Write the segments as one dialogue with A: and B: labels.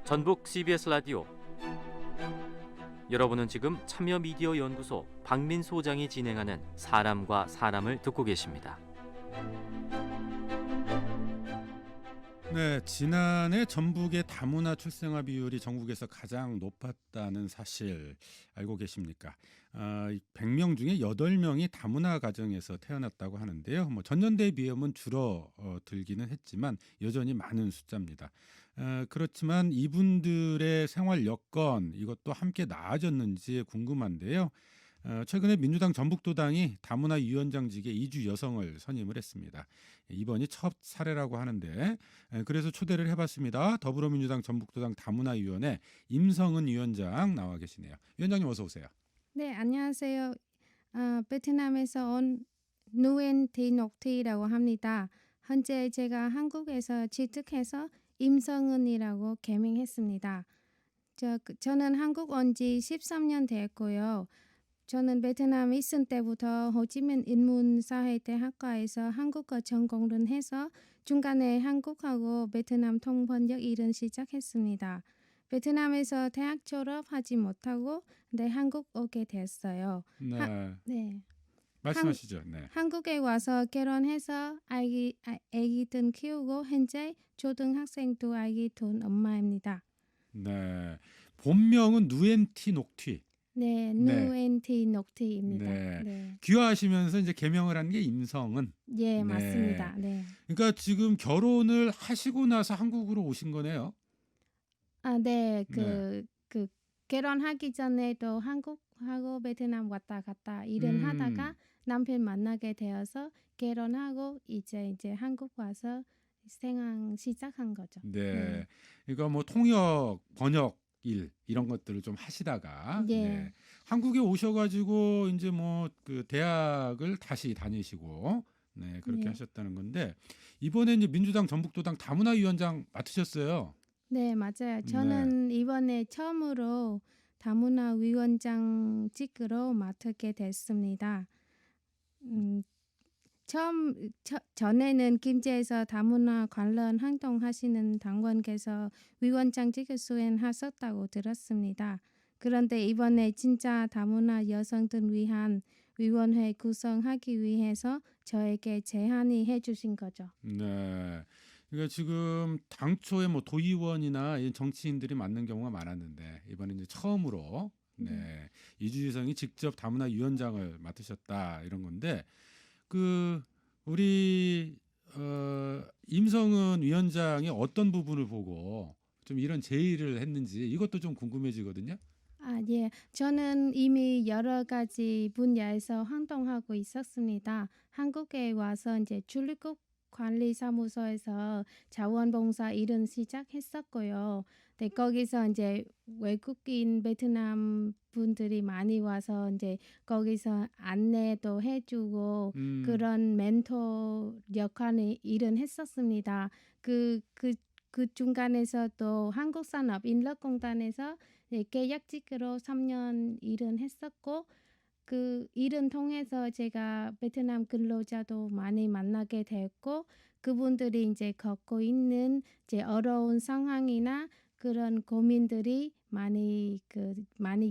A: 전북 CBS 라디오. 여러분은 지금 참여미디어연구소 박민 소장이 진행하는 사람과 사람을 듣고 계십니다.
B: 네, 지난해 전북의 다문화 출생아 비율이 전국에서 가장 높았다는 사실 알고 계십니까? 100명 중에 8명이 다문화 가정에서 태어났다고 하는데요. 전년대에 비하면 줄어들기는 했지만 여전히 많은 숫자입니다. 그렇지만 이분들의 생활 여건 이것도 함께 나아졌는지 궁금한데요. 최근에 민주당 전북도당이 다문화 위원장직에 이주 여성을 선임을 했습니다. 이번이 첫 사례라고 하는데 그래서 초대를 해봤습니다. 더불어민주당 전북도당 다문화위원회 임성은 위원장 나와 계시네요. 위원장님 어서 오세요.
C: 네, 안녕하세요. 베트남에서 온 누엔 티 녹티라고 합니다. 현재 제가 한국에서 취직해서 임성은이라고 개명했습니다. 저는 한국 온 지 13년 됐고요. 저는 베트남에 있을 때부터 호치민 인문사회대학과에서 한국어 전공을 해서 중간에 한국하고 베트남 통번역 일은 시작했습니다. 베트남에서 대학 졸업하지 못하고 한국 오게 됐어요.
B: 네,
C: 네.
B: 말씀하시죠. 네.
C: 한국에 와서 결혼해서 아기들 키우고 현재 초등학생 두 아기 둔 엄마입니다.
B: 네, 본명은 누엔티 녹튀.
C: 네,
B: 네.
C: 누엔티 녹티입니다.
B: 네.
C: 네.
B: 귀화하시면서 이제 개명을 한 게 임성은.
C: 예,
B: 네.
C: 맞습니다. 네.
B: 그러니까 지금 결혼을 하시고 나서 한국으로 오신 거네요.
C: 네,
B: 네.
C: 결혼하기 전에도 한국하고 베트남 왔다 갔다 일은 하다가 남편 만나게 되어서 결혼하고 이제 한국 와서 생활 시작한 거죠.
B: 네. 그러니까 통역, 번역 일 이런 것들을 좀 하시다가
C: 예.
B: 한국에 오셔가지고 이제 그 대학을 다시 다니시고 그렇게
C: 네.
B: 하셨다는 건데 이번에 이제 민주당 전북도당 다문화위원장 맡으셨어요.
C: 네, 맞아요. 저는 이번에 처음으로 다문화 위원장직으로 맡게 됐습니다. 전에는 김제에서 다문화 관련 활동하시는 당원께서 위원장직을 수행하셨다고 들었습니다. 그런데 이번에 진짜 다문화 여성들 위한 위원회 구성하기 위해서 저에게 제안이 해주신 거죠.
B: 네. 그러니까 지금 당초에 도의원이나 이 정치인들이 맡는 경우가 많았는데 이번에 이제 처음으로 이주지성이 직접 다문화 위원장을 맡으셨다 이런 건데 우리 임성은 위원장이 어떤 부분을 보고 좀 이런 제의를 했는지 이것도 좀 궁금해지거든요.
C: 예. 저는 이미 여러 가지 분야에서 활동하고 있었습니다. 한국에 와서 이제 출입국 관리사무소에서 자원봉사 일은 시작했었고요. 네, 거기서 이제 외국인 베트남 분들이 많이 와서 이제 거기서 안내도 해주고 그런 멘토 역할을 일은 했었습니다. 그 중간에서 또 한국산업인력공단에서 계약직으로 3년 일은 했었고 그 일은 통해서 제가 베트남 근로자도 많이 만나게 됐고 그분들이 이제 겪고 있는 이제 어려운 상황이나 그런 고민들이 많이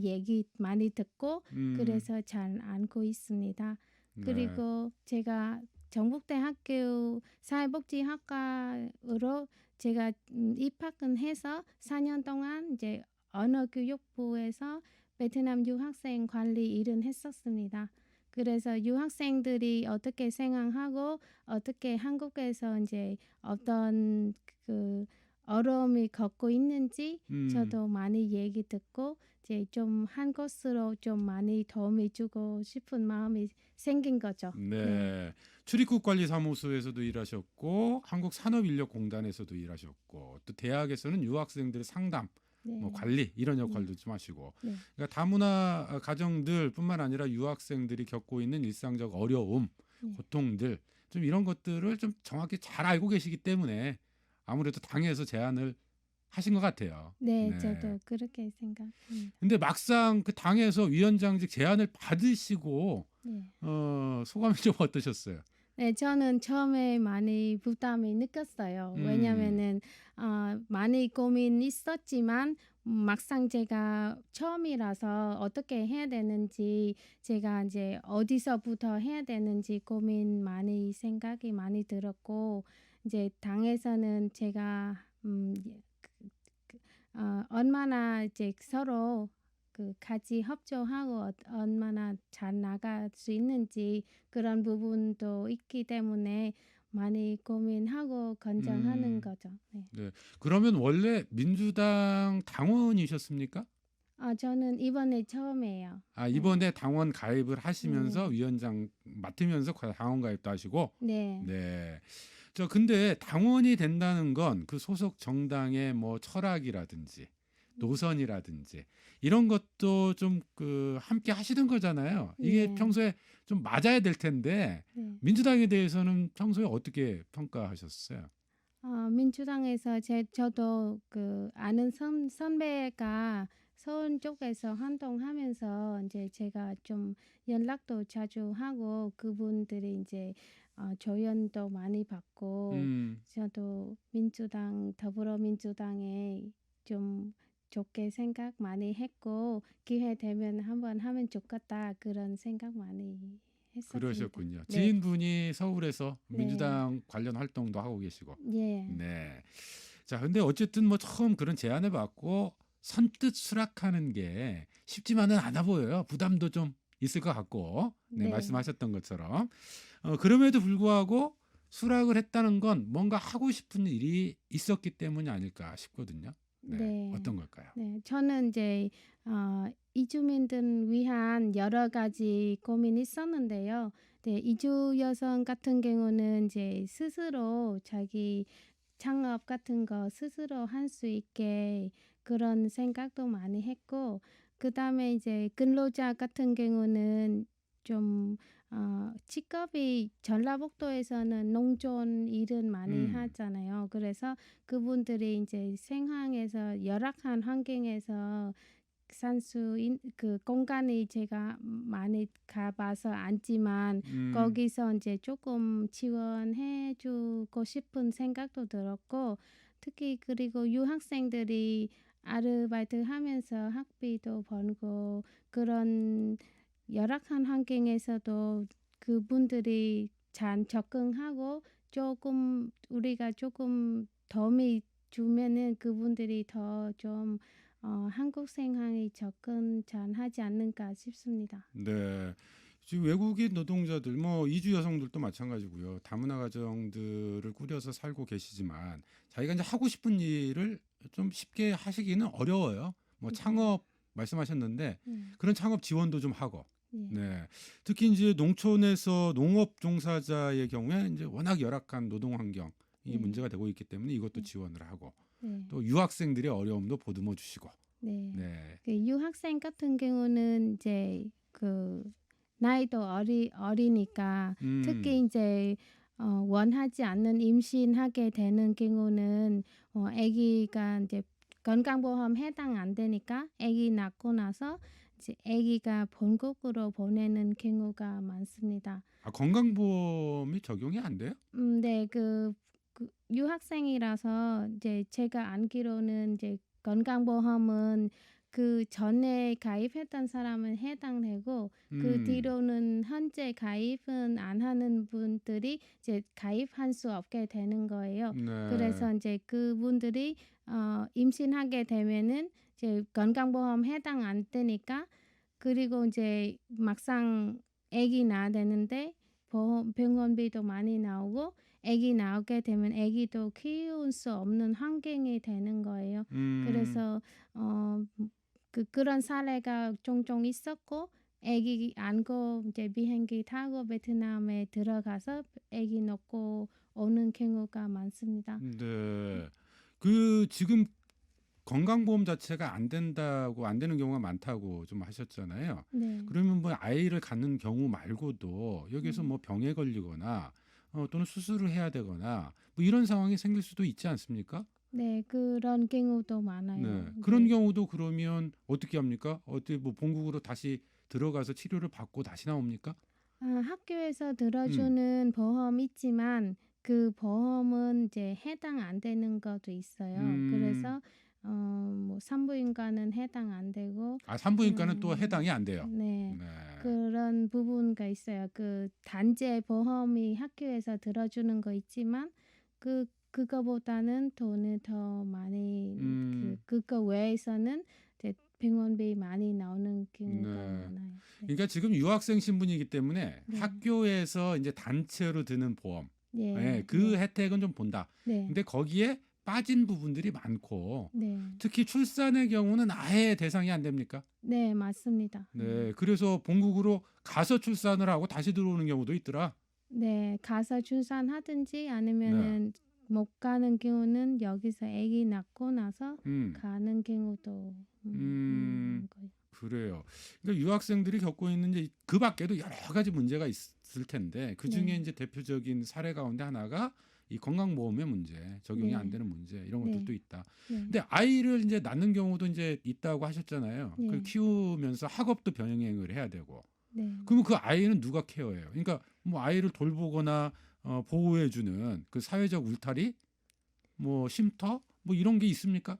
C: 얘기 많이 듣고 그래서 잘 알고 있습니다. 그리고 제가 전북대학교 사회복지학과로 제가 입학은 해서 4년 동안 이제 언어교육부에서 베트남 유학생 관리 일은 했었습니다. 그래서 유학생들이 어떻게 생활하고 어떻게 한국에서 이제 어떤 어려움이 겪고 있는지 저도 많이 얘기 듣고 이제 좀 한 곳으로 좀 많이 도움이 주고 싶은 마음이 생긴 거죠.
B: 네. 출입국관리사무소에서도 일하셨고 한국산업인력공단에서도 일하셨고 또 대학에서는 유학생들의 상담 관리 이런 역할도 좀 하시고 그러니까 다문화 가정들뿐만 아니라 유학생들이 겪고 있는 일상적 어려움, 고통들 좀 이런 것들을 좀 정확히 잘 알고 계시기 때문에 아무래도 당에서 제안을 하신 것 같아요.
C: 네, 저도 그렇게 생각합니다.
B: 근데 막상 그 당에서 위원장직 제안을 받으시고 소감이 좀 어떠셨어요?
C: 네, 저는 처음에 많이 부담이 느꼈어요. 왜냐면은 많이 고민 있었지만 막상 제가 처음이라서 어떻게 해야 되는지 제가 이제 어디서부터 해야 되는지 고민 많이 생각이 많이 들었고 이제 당에서는 제가 얼마나 이제 서로 같이 협조하고 얼마나 잘 나갈 수 있는지 그런 부분도 있기 때문에 많이 고민하고 권장하는
B: 음.
C: 거죠. 네.
B: 네. 그러면 원래 민주당 당원이셨습니까?
C: 저는 이번에 처음이에요.
B: 아,
C: 네.
B: 이번에 당원 가입을 하시면서
C: 네.
B: 위원장 맡으면서 당원 가입도 하시고.
C: 네.
B: 네. 근데 당원이 된다는 건 그 소속 정당의 뭐 철학이라든지 노선이라든지 이런 것도 좀 함께 하시는 거잖아요. 이게
C: 네.
B: 평소에 좀 맞아야 될 텐데
C: 네.
B: 민주당에 대해서는 평소에 어떻게 평가하셨어요?
C: 민주당에서 저도 아는 선배가 서울 쪽에서 활동하면서 이제 제가 좀 연락도 자주 하고 그분들이 이제 조언도 많이 받고
B: 음.
C: 저도 더불어민주당에 좀 좋게 생각 많이 했고 기회 되면 한번 하면 좋겠다 그런 생각 많이 했었습니다.
B: 그러셨군요.
C: 네.
B: 지인분이 서울에서
C: 네.
B: 민주당 관련 활동도 하고 계시고.
C: 예.
B: 네. 자, 근데 어쨌든 뭐 처음 그런 제안을 받고 선뜻 수락하는 게 쉽지만은 않아 보여요. 부담도 좀 있을 것 같고. 네,
C: 네.
B: 말씀하셨던 것처럼. 그럼에도 불구하고 수락을 했다는 건 뭔가 하고 싶은 일이 있었기 때문이 아닐까 싶거든요. 네.
C: 네.
B: 어떤 걸까요?
C: 네. 저는 이제 이주민들 위한 여러 가지 고민이 있었는데요. 네, 이주 여성 같은 경우는 이제 스스로 자기 창업 같은 거 스스로 할 수 있게 그런 생각도 많이 했고 그다음에 이제 근로자 같은 경우는 좀 직업이 전라북도에서는 농촌 일은 많이
B: 음.
C: 하잖아요. 그래서 그분들이 이제 생활에서 열악한 환경에서 공간이 제가 많이 가봐서 알지만 거기서 이제 조금 지원해 주고 싶은 생각도 들었고 특히 그리고 유학생들이 아르바이트 하면서 학비도 벌고 그런 열악한 환경에서도 그분들이 잘 적응하고 우리가 조금 도움이 주면은 그분들이 더 좀 한국 생활에 접근 잘 하지 않는가 싶습니다.
B: 네. 지금 외국인 노동자들, 뭐 이주 여성들도 마찬가지고요. 다문화 가정들을 꾸려서 살고 계시지만 자기가 이제 하고 싶은 일을 좀 쉽게 하시기는 어려워요. 뭐 창업 말씀하셨는데 그런 창업 지원도 좀 하고.
C: 예.
B: 네. 특히 이제 농촌에서 농업 종사자의 경우에 이제 워낙 열악한 노동 환경이 문제가 되고 있기 때문에 이것도 지원을 하고
C: 네.
B: 또 유학생들의 어려움도 보듬어 주시고.
C: 네.
B: 네.
C: 유학생 같은 경우는 이제 나이도 어리니까 특히 이제 원하지 않는 임신하게 되는 경우는 아기가 이제 건강보험 해당 안 되니까 아기 낳고 나서 이제 아기가 본국으로 보내는 경우가 많습니다.
B: 건강보험이 적용이 안 돼요?
C: 네, 유학생이라서 이제 제가 알기로는 이제 건강보험은 그 전에 가입했던 사람은 해당되고 그 뒤로는 현재 가입은 안 하는 분들이 이제 가입할 수 없게 되는 거예요.
B: 네.
C: 그래서 이제 그분들이 임신하게 되면은 이제 건강보험 해당 안 되니까 그리고 이제 막상 아기 낳아야 되는데 병원비도 많이 나오고 아기 나오게 되면 아기도 키울 수 없는 환경이 되는 거예요. 그래서 그런 사례가 종종 있었고 아기 안고 이제 비행기 타고 베트남에 들어가서 아기 놓고 오는 경우가 많습니다.
B: 네. 지금 건강보험 자체가 안 된다고 안 되는 경우가 많다고 좀 하셨잖아요.
C: 네.
B: 그러면 뭐 아이를 갖는 경우 말고도 여기서 뭐 병에 걸리거나 또는 수술을 해야 되거나 뭐 이런 상황이 생길 수도 있지 않습니까?
C: 네, 그런 경우도 많아요.
B: 네. 그런
C: 네.
B: 경우도 그러면 어떻게 합니까? 어떻게 뭐 본국으로 다시 들어가서 치료를 받고 다시 나옵니까?
C: 학교에서
B: 음.
C: 들어주는 보험 있지만 그 보험은 이제 해당 안 되는 것도 있어요. 그래서 뭐 산부인과는 해당 안 되고
B: 산부인과는 또 해당이 안 돼요.
C: 네.
B: 네.
C: 그런 부분가 있어요. 그 단체 보험이 학교에서 들어주는 거 있지만 그거보다는 돈을 더 많이
B: 음.
C: 그거 외에서는 이제 병원비 많이 나오는 경우가
B: 네.
C: 많아요. 네.
B: 그러니까 지금 유학생 신분이기 때문에
C: 네.
B: 학교에서 이제 단체로 드는 보험,
C: 예.
B: 예, 그
C: 네.
B: 혜택은 좀 본다.
C: 네.
B: 근데 거기에 빠진 부분들이 많고,
C: 네.
B: 특히 출산의 경우는 아예 대상이 안 됩니까?
C: 네, 맞습니다.
B: 네, 그래서 본국으로 가서 출산을 하고 다시 들어오는 경우도 있더라.
C: 네, 가서 출산하든지
B: 네,
C: 아니면은 못 가는 경우는 여기서 아기 낳고 나서
B: 음,
C: 가는 경우도
B: 음,
C: 있는 거예요.
B: 그래요. 그러니까 유학생들이 겪고 있는 이제 그 밖에도 여러 가지 문제가 있을 텐데 그 중에
C: 네.
B: 이제 대표적인 사례 가운데 하나가 이 건강보험의 문제, 적용이 안
C: 네.
B: 되는 문제 이런
C: 네.
B: 것들도 있다.
C: 네.
B: 근데 아이를 이제 낳는 경우도 이제 있다고 하셨잖아요.
C: 네.
B: 그 키우면서 학업도 병행을 해야 되고.
C: 네.
B: 그러면 그 아이는 누가 케어해요? 그러니까 뭐 아이를 돌보거나 보호해주는 그 사회적 울타리, 뭐 쉼터, 뭐 이런 게 있습니까?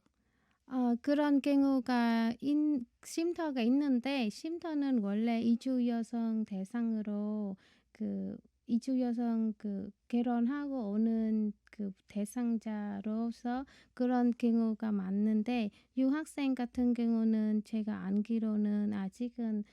C: 그런 경우가 쉼터가 있는데 쉼터는 원래 이주 여성 대상으로 그 이주 여성 결혼하고 오는 그 대상자로서 그런 경우가 많는데 유학생 같은 경우는 제가 알기로는 아직은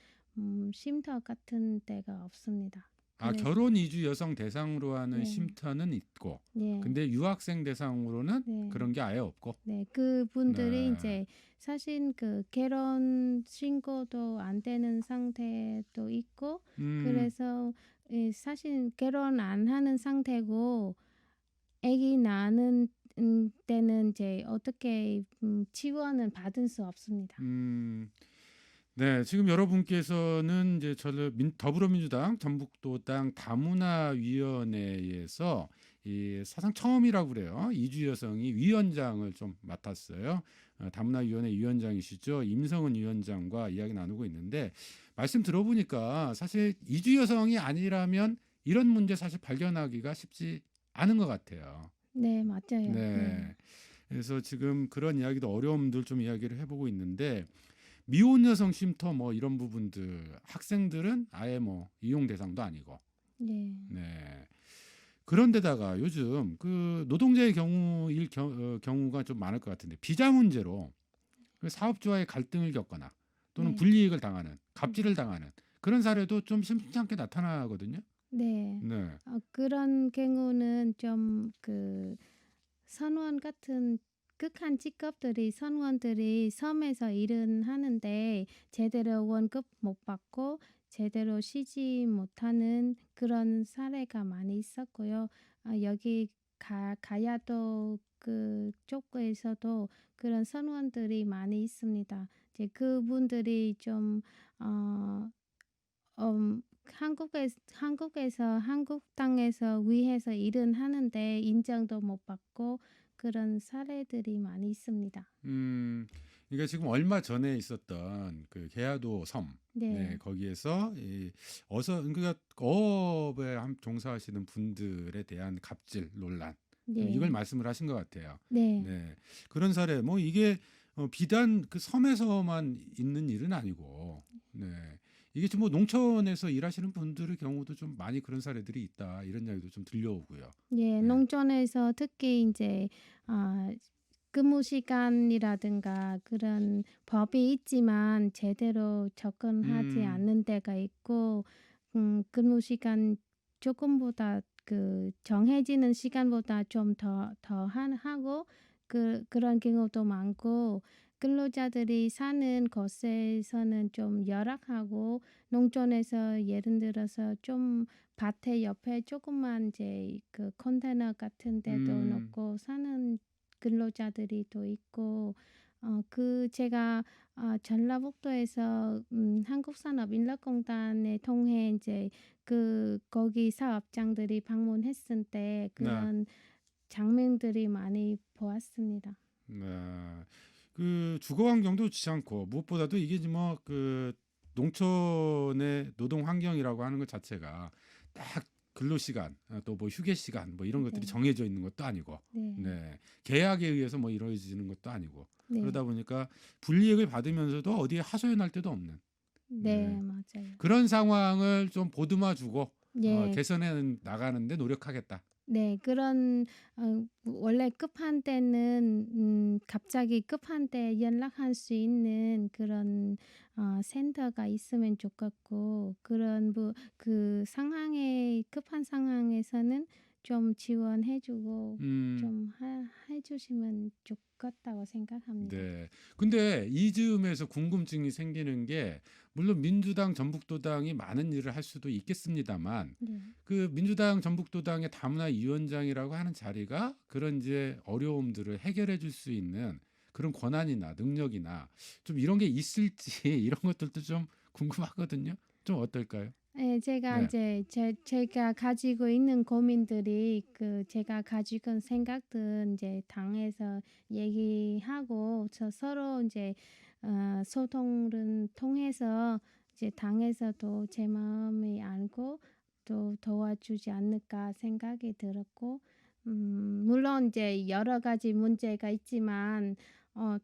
C: 쉼터 같은 데가 없습니다. 그래서
B: 결혼 이주 여성 대상으로 하는
C: 네.
B: 쉼터는 있고,
C: 네.
B: 근데 유학생 대상으로는
C: 네.
B: 그런 게 아예 없고.
C: 네, 그분들이
B: 네.
C: 이제 사실 결혼 신고도 안 되는 상태도 있고 그래서 사실 결혼 안 하는 상태고 아기 낳는 때는 이제 어떻게 지원은 받을 수 없습니다.
B: 네, 지금 여러분께서는 이제 더불어민주당 전북도당 다문화위원회에서 이 사상 처음이라고 그래요. 이주 여성이 위원장을 좀 맡았어요. 다문화위원회 위원장이시죠. 임성은 위원장과 이야기 나누고 있는데 말씀 들어보니까 사실 이주 여성이 아니라면 이런 문제 사실 발견하기가 쉽지 않은 것 같아요.
C: 네, 맞아요. 네.
B: 네. 그래서 지금 그런 이야기도 어려움들 좀 이야기를 해보고 있는데 미혼 여성 쉼터 뭐 이런 부분들 학생들은 아예 뭐 이용 대상도 아니고.
C: 네.
B: 네. 그런데다가 요즘 그 노동자의 경우가 좀 많을 것 같은데 비자 문제로 그 사업주와의 갈등을 겪거나 또는
C: 네.
B: 불이익을 당하는 갑질을 당하는 그런 사례도 좀 심심치 않게 나타나거든요.
C: 네.
B: 네.
C: 그런 경우는 좀 선원 같은 극한 직업들이 선원들이 섬에서 일은 하는데 제대로 월급 못 받고 제대로 쉬지 못하는 그런 사례가 많이 있었고요. 여기 가야도 그쪽에서도 그런 선원들이 많이 있습니다. 이제 그분들이 좀 한국에서 한국 땅에서 위해서 일은 하는데 인정도 못 받고 그런 사례들이 많이 있습니다.
B: 그러니까 지금 얼마 전에 있었던 그 계야도 섬, 네,
C: 네.
B: 거기에서 그러니까 어업에 종사하시는 분들에 대한 갑질 논란, 이걸
C: 네.
B: 말씀을 하신 것 같아요.
C: 네.
B: 네, 그런 사례, 뭐 이게 비단 그 섬에서만 있는 일은 아니고, 네, 이게 좀 뭐 농촌에서 일하시는 분들의 경우도 좀 많이 그런 사례들이 있다 이런 이야기도 좀 들려오고요.
C: 예,
B: 네.
C: 농촌에서 특히 이제 근무 시간이라든가 그런 법이 있지만 제대로 접근하지 않는 데가 있고 근무 시간 조금보다 정해지는 시간보다 좀 더 하고 그런 경우도 많고 근로자들이 사는 곳에서는 좀 열악하고 농촌에서 예를 들어서 좀 밭에 옆에 조금만 이제 컨테이너 같은 데도 놓고 사는 근로자들이 또 있고 제가 전라북도에서 한국산업인력공단에 통해 이제 거기 사업장들이 방문했을 때
B: 네.
C: 그런 장면들이 많이 보았습니다.
B: 네. 그 주거 환경도 좋지 않고 무엇보다도 이게 뭐 그 농촌의 노동 환경이라고 하는 것 자체가 딱 근로 시간, 또 뭐 휴게 시간 뭐 이런 것들이
C: 네.
B: 정해져 있는 것도 아니고,
C: 네.
B: 네, 계약에 의해서 뭐 이루어지는 것도 아니고,
C: 네.
B: 그러다 보니까 불이익을 받으면서도 어디에 하소연할 데도 없는
C: 네,
B: 네.
C: 맞아요.
B: 그런 상황을 좀 보듬어주고
C: 예.
B: 개선해 나가는데 노력하겠다.
C: 네, 그런 원래 급한 때는 갑자기 급한 때 연락할 수 있는 그런 센터가 있으면 좋겠고 그런 그 상황에 급한 상황에서는 좀 지원해주고
B: 음,
C: 좀 해주시면 좋겠다고 생각합니다.
B: 네. 근데 이 즈음에서 궁금증이 생기는 게 물론 민주당 전북도당이 많은 일을 할 수도 있겠습니다만
C: 네,
B: 그 민주당 전북도당의 다문화 위원장이라고 하는 자리가 그런 이제 어려움들을 해결해 줄 수 있는 그런 권한이나 능력이나 좀 이런 게 있을지 이런 것들도 좀 궁금하거든요. 좀 어떨까요?
C: 네, 제가
B: 네.
C: 이제 제가 가지고 있는 고민들이 제가 가지고 있는 생각들 이제 당에서 얘기하고 서로 이제 소통을 통해서 이제 당에서도 제 마음이 알고 또 도와주지 않을까 생각이 들었고 물론 이제 여러 가지 문제가 있지만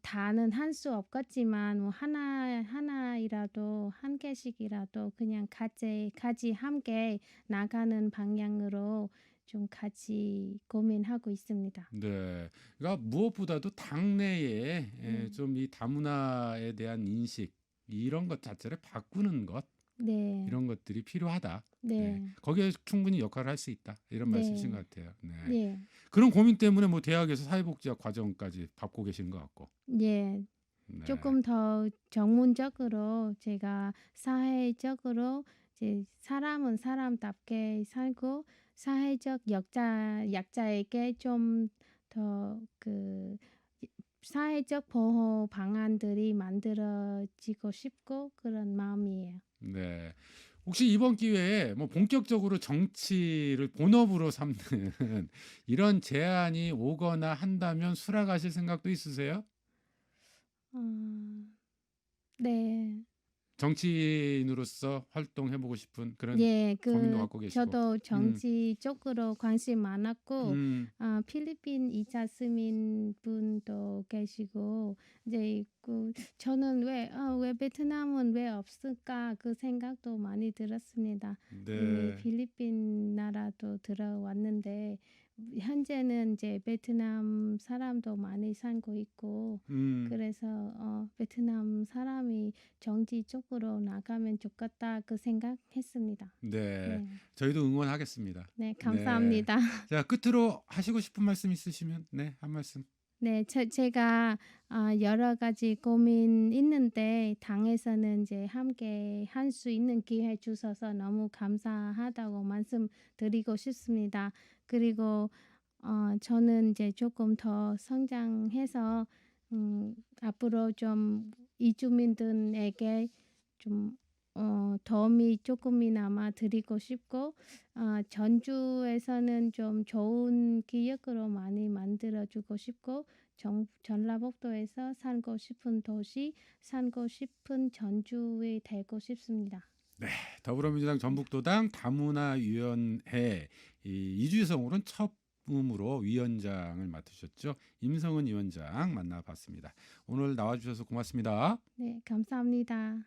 C: 다는 할 수 없겠지만 뭐 하나이라도 한 개씩이라도 그냥 같이 함께 나가는 방향으로 좀 같이 고민하고 있습니다.
B: 네. 그러니까 무엇보다도 당내에
C: 네.
B: 좀 이 다문화에 대한 인식 이런 것 자체를 바꾸는 것
C: 네.
B: 이런 것들이 필요하다. 네.
C: 네.
B: 거기에 충분히 역할을 할 수 있다. 이런 말씀이신 것
C: 네.
B: 같아요. 네.
C: 네.
B: 그런 고민 때문에 뭐 대학에서 사회복지학 과정까지 밟고 계시는 것 같고.
C: 예.
B: 네.
C: 조금 더 전문적으로 제가 사회적으로 이제 사람은 사람답게 살고 사회적 약자에게 좀 더 사회적 보호 방안들이 만들어지고 싶고 그런 마음이에요.
B: 네. 혹시 이번 기회에 뭐 본격적으로 정치를 본업으로 삼는 이런 제안이 오거나 한다면 수락하실 생각도 있으세요?
C: 어, 네.
B: 정치인으로서 활동해보고 싶은 그런
C: 예,
B: 고민도 갖고 계시고.
C: 저도 정치 쪽으로 관심 많았고,
B: 음,
C: 필리핀 이자스민 분도 계시고, 이제 저는 왜 베트남은 왜 없을까 그 생각도 많이 들었습니다. 이미
B: 네.
C: 필리핀 나라도 들어왔는데, 현재는 이제 베트남 사람도 많이 살고 있고,
B: 음,
C: 그래서 베트남 사람이 정치 쪽으로 나가면 좋겠다 그 생각했습니다.
B: 네.
C: 네,
B: 저희도 응원하겠습니다.
C: 네,
B: 네.
C: 감사합니다.
B: 자, 끝으로 하시고 싶은 말씀 있으시면, 네, 한 말씀.
C: 네, 제가 여러 가지 고민 있는데 당에서는 이제 함께 할 수 있는 기회 주셔서 너무 감사하다고 말씀드리고 싶습니다. 그리고 저는 이제 조금 더 성장해서 앞으로 좀 이주민들에게 좀 도움이 조금이나마 드리고 싶고 전주에서는 좀 좋은 기억으로 많이 만들어주고 싶고 전라북도에서 살고 싶은 도시, 살고 싶은 전주에 되고 싶습니다.
B: 더불어민주당 전북도당 다문화위원회 이주성으로는 처음으로 위원장을 맡으셨죠. 임성은 위원장 만나봤습니다. 오늘 나와주셔서 고맙습니다.
C: 네, 감사합니다.